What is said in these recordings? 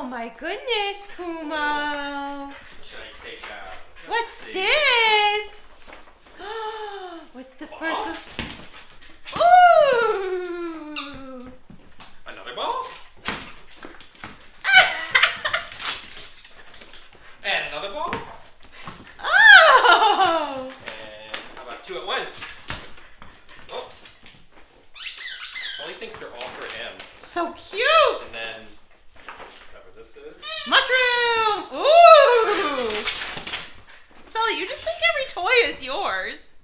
Oh my goodness, Kumo. Should I take out? What's this? What's the first one? Ooh! Another ball? And another ball? Oh! And how about two at once? Oh. Sully thinks they're all for him. So cute! And then, whatever this is. Mushroom! Ooh! Sully, you just think every toy is yours.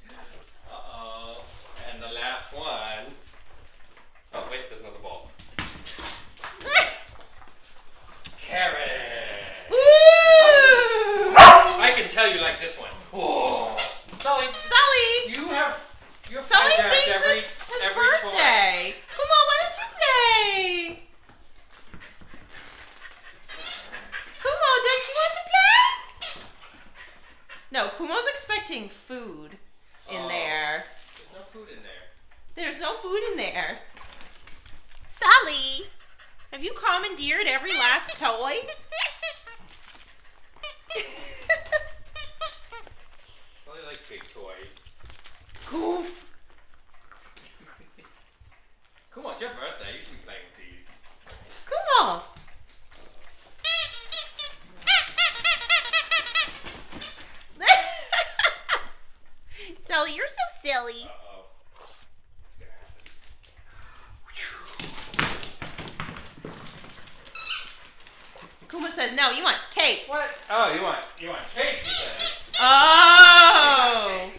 Uh-oh. And the last one. Oh, wait, there's another ball. Carrot! Ooh! I can tell you like this one. Whoa! Sully! Sully! You have Sully hijacked thinks it's his birthday. Come on, why don't you play? Kumo, don't you want to play? No, Kumo's expecting food in there. There's no food in there. There's no food in there. Sully, have you commandeered every last toy? Sully likes big toys. Goof. Come on, it's your birthday. You should be playing with these. Kumo. Sully, you're so silly. Uh-oh. What's gonna happen? Kumo says no, he wants cake. What? Oh, you want cake? He said. Oh!